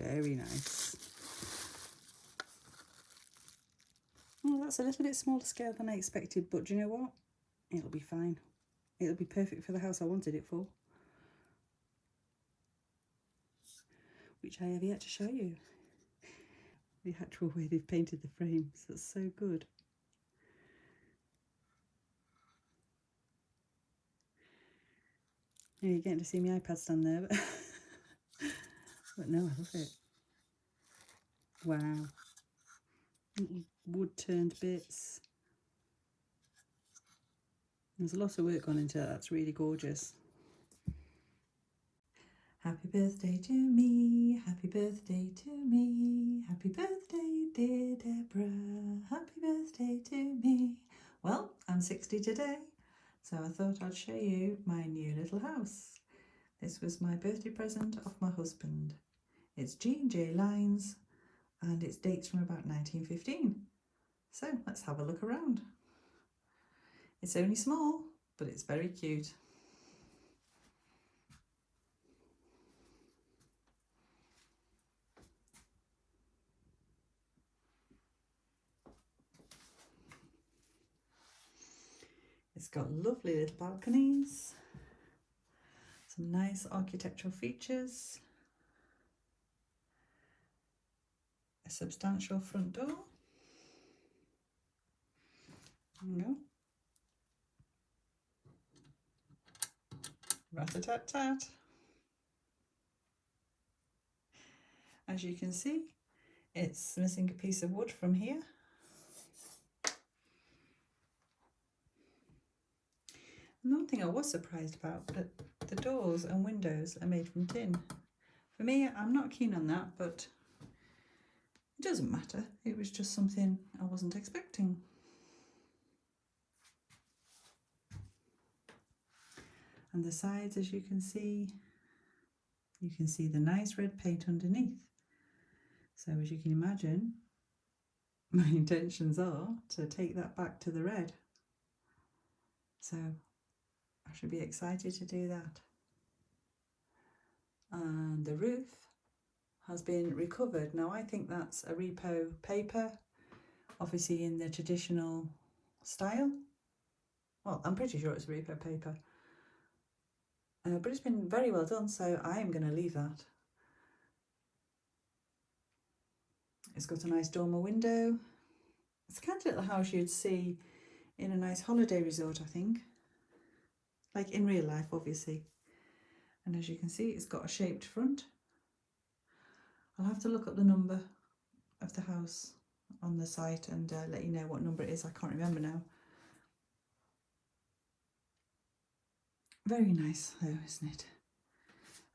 Very nice. Oh, that's a little bit smaller scale than I expected, but do you know what? It'll be fine. It'll be perfect for the house I wanted it for. Which I have yet to show you. The actual way they've painted the frames. That's so good. Yeah, you're getting to see my iPad stand there, but no, I love it. Wow. Little wood turned bits. There's a lot of work gone into that. That's really gorgeous. Happy birthday to me, happy birthday to me, happy birthday dear Deborah, happy birthday to me. Well, I'm 60 today, so I thought I'd show you my new little house. This was my birthday present of my husband. It's G&J Lines and it dates from about 1915. So let's have a look around. It's only small, but it's very cute. It's got lovely little balconies, some nice architectural features, a substantial front door. There we go. Rat-a-tat-tat. As you can see, it's missing a piece of wood from here. Another thing I was surprised about, that the doors and windows are made from tin. For me, I'm not keen on that, but it doesn't matter. It was just something I wasn't expecting. And the sides, as you can see the nice red paint underneath. So as you can imagine, my intentions are to take that back to the red. So I should be excited to do that. And the roof has been recovered. Now I think that's a repo paper, obviously in the traditional style. Well, I'm pretty sure it's repo paper. But it's been very well done, so I am going to leave that. It's got a nice dormer window. It's the kind of little house you'd see in a nice holiday resort, I think. Like in real life, obviously. And as you can see, it's got a shaped front. I'll have to look up the number of the house on the site and let you know what number it is. I can't remember now. Very nice though, isn't it?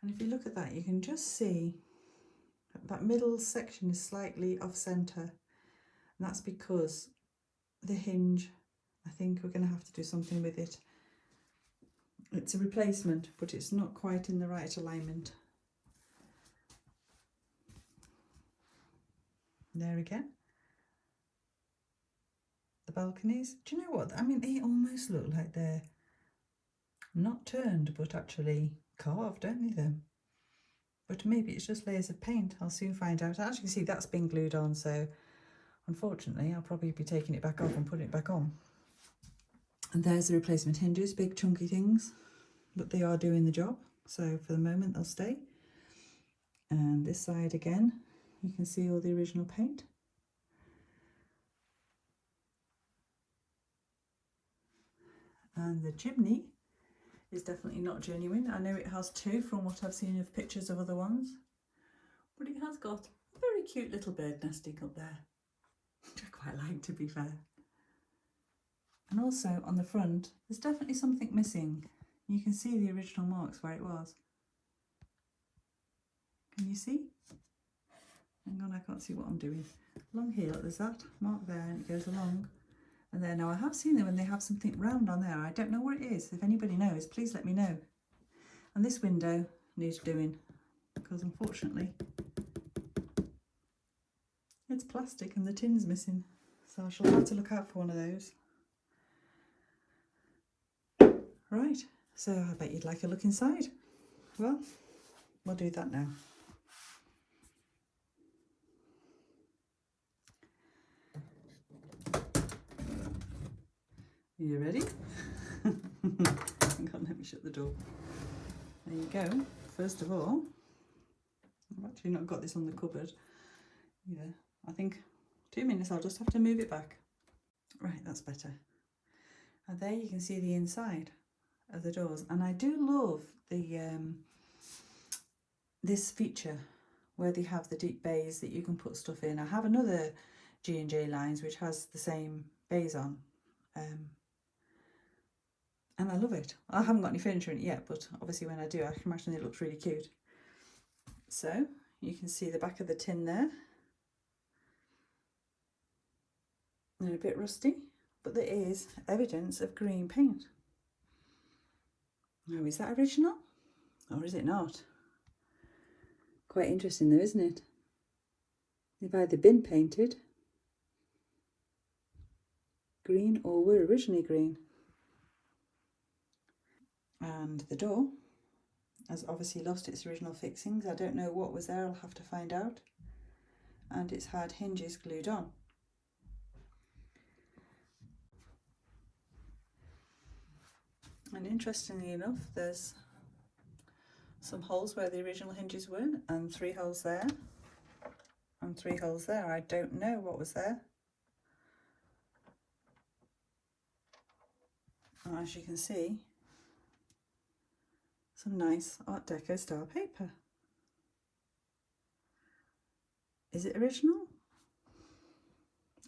And if you look at that, you can just see that middle section is slightly off centre. And that's because the hinge, I think we're going to have to do something with it. It's a replacement, but it's not quite in the right alignment. There again. The balconies. Do you know what? I mean, they almost look like they're not turned, but actually carved, don't they, them? But maybe it's just layers of paint. I'll soon find out. As you can see, that's been glued on, so unfortunately I'll probably be taking it back off and putting it back on. And there's the replacement hinges, big chunky things, but they are doing the job, so for the moment they'll stay. And this side again, you can see all the original paint. And the chimney is definitely not genuine. I know it has two from what I've seen of pictures of other ones, but it has got a very cute little bird nesting up there, which I quite like, to be fair. And also on the front, there's definitely something missing. You can see the original marks where it was. Can you see? Hang on, I can't see what I'm doing. Along here, look, there's that mark there and it goes along. And there, now I have seen them when they have something round on there. I don't know what it is. If anybody knows, please let me know. And this window needs doing, because unfortunately it's plastic and the tin's missing. So I shall have to look out for one of those. Right, so I bet you'd like a look inside. Well, we'll do that now. you ready? Hang on, let me shut the door. There you go. First of all, I've actually not got this on the cupboard. Yeah, I think 2 minutes, I'll just have to move it back. Right, that's better. And there you can see the inside of the doors. And I do love the this feature where they have the deep bays that you can put stuff in. I have another G&J lines which has the same bays on. And I love it. I haven't got any furniture in it yet, but obviously when I do, I can imagine it looks really cute. So you can see the back of the tin there. They're a bit rusty, but there is evidence of green paint. Now, is that original or is it not? Quite interesting though, isn't it? They've either been painted green or were originally green. And the door has obviously lost its original fixings. I don't know what was there, I'll have to find out. And it's had hinges glued on. And interestingly enough, there's some holes where the original hinges were, and 3 holes there, and 3 holes there. I don't know what was there. And as you can see, some nice Art Deco style paper. Is it original?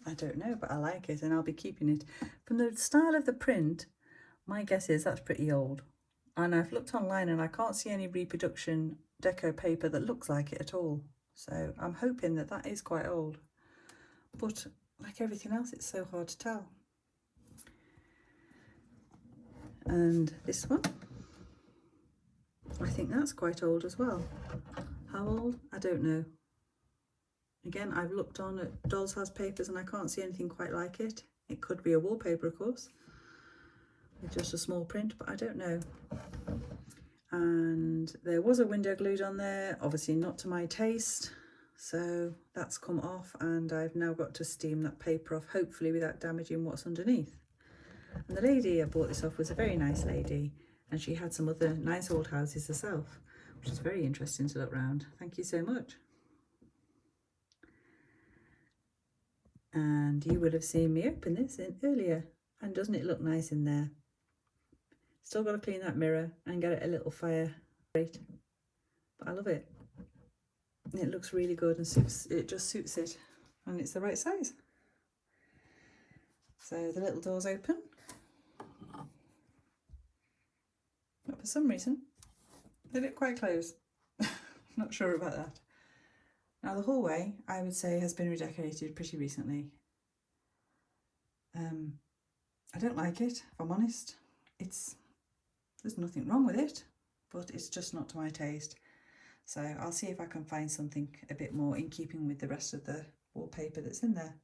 I don't know, but I like it and I'll be keeping it. From the style of the print, my guess is that's pretty old. And I've looked online and I can't see any reproduction deco paper that looks like it at all. So I'm hoping that that is quite old. But like everything else, it's so hard to tell. And this one, I think that's quite old as well. How old? I don't know. Again, I've looked on at Dolls House papers and I can't see anything quite like it. It could be a wallpaper, of course, with just a small print, but I don't know. And there was a window glued on there, obviously not to my taste, so that's come off and I've now got to steam that paper off, hopefully without damaging what's underneath. And the lady I bought this off was a very nice lady, and she had some other nice old houses herself, which is very interesting to look round. Thank you so much. And you would have seen me open this in earlier, and doesn't it look nice in there? Still got to clean that mirror and get it a little fire rate, but I love it. It looks really good and it just suits it, and it's the right size. So the little door's open, but for some reason they look quite closed. Not sure about that. Now the hallway, I would say, has been redecorated pretty recently. I don't like it, if I'm honest. There's nothing wrong with it, but it's just not to my taste. So I'll see if I can find something a bit more in keeping with the rest of the wallpaper that's in there.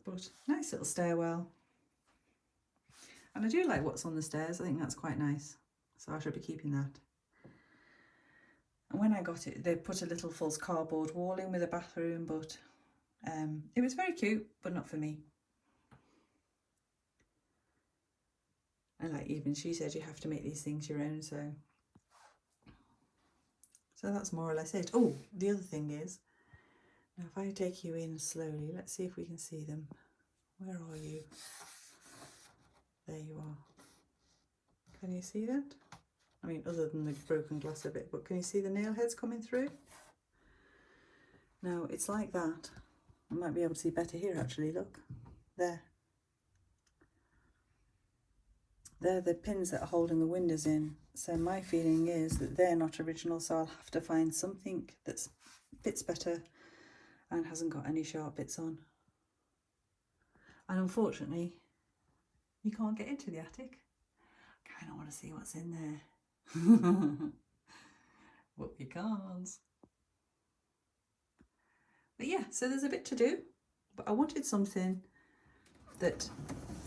But nice little stairwell. And I do like what's on the stairs. I think that's quite nice. So I should be keeping that. And when I got it, they put a little false cardboard wall in with a bathroom, but it was very cute, but not for me. And like even she said, you have to make these things your own, so that's more or less it. Oh, the other thing is, now if I take you in slowly, let's see if we can see them. Where are you? There you are. Can you see that? I mean, other than the broken glass a bit, but can you see the nail heads coming through? Now, it's like that. I might be able to see better here, actually, look. There. They're the pins that are holding the windows in. So my feeling is that they're not original, so I'll have to find something that fits better and hasn't got any sharp bits on. And unfortunately, you can't get into the attic. I kind of want to see what's in there. But you can't. But yeah, so there's a bit to do, but I wanted something that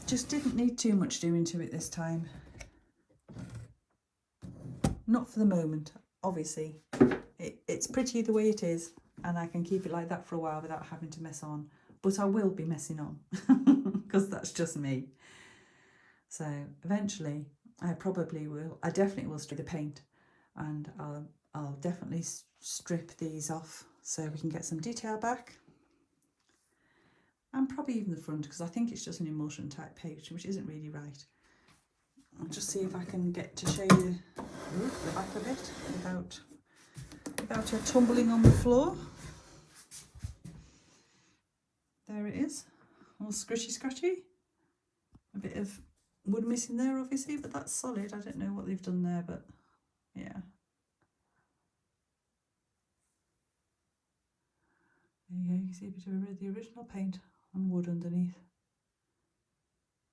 just didn't need too much doing to it this time. Not for the moment, obviously. It's pretty the way it is, and I can keep it like that for a while without having to mess on, but I will be messing on because that's just me. So eventually I definitely will strip the paint, and I'll definitely strip these off so we can get some detail back. And probably even the front, because I think it's just an emulsion type page, which isn't really right. I'll just see if I can get to show you the back of it without her tumbling on the floor. There it is, all scratchy. A bit of wood missing there, obviously, but that's solid. I don't know what they've done there, but yeah. There you go, you can see a bit of the original paint on wood underneath.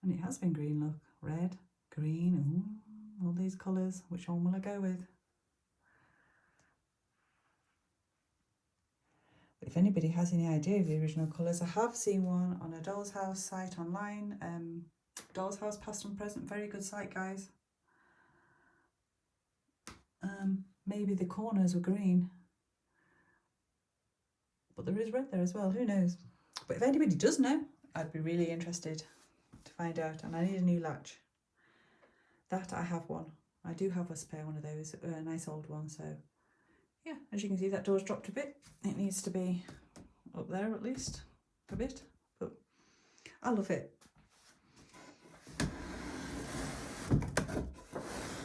And it has been green, look. Red, green, all these colours. Which one will I go with? If anybody has any idea of the original colours, I have seen one on a Doll's House site online. Doll's House Past and Present, very good site, guys. Maybe the corners were green, but there is red there as well, who knows. But if anybody does know, I'd be really interested to find out. And I need a new latch. That I have one. I do have a spare one of those, a nice old one. So yeah, as you can see, that door's dropped a bit. It needs to be up there at least a bit, but I love it.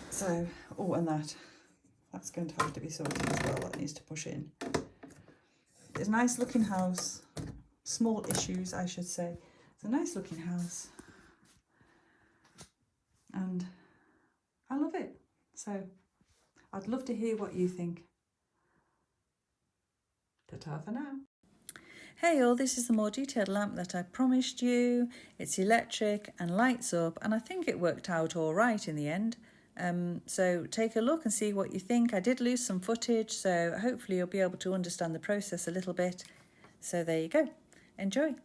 So, and that's going to have to be sorted as well. That needs to push in. It's a nice looking house. Small issues, I should say. It's a nice looking house. And I love it. So I'd love to hear what you think. Ta-ta for now. Hey all, this is the more detailed lamp that I promised you. It's electric and lights up, and I think it worked out all right in the end. So take a look and see what you think. I did lose some footage, so hopefully you'll be able to understand the process a little bit. So there you go. Enjoy.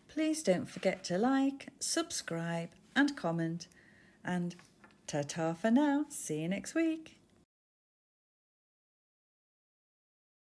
Please don't forget to like, subscribe and comment. And ta-ta for now. See you next week.